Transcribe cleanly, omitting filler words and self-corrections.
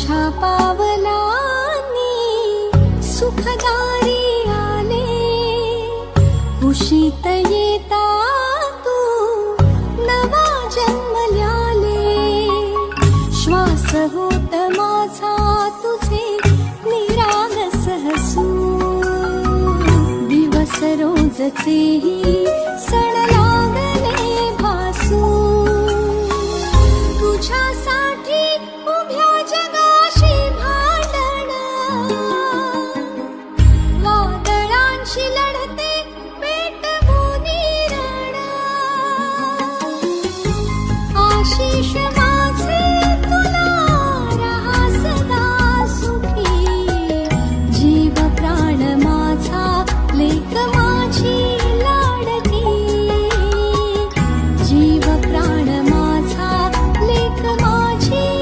माझ्या पावलांनी सुखदारी आले, कुशीत येता तू नवा जन्मल्याले. श्वास होत माझा तुझे निरागस हसू, दिवस रोजचेही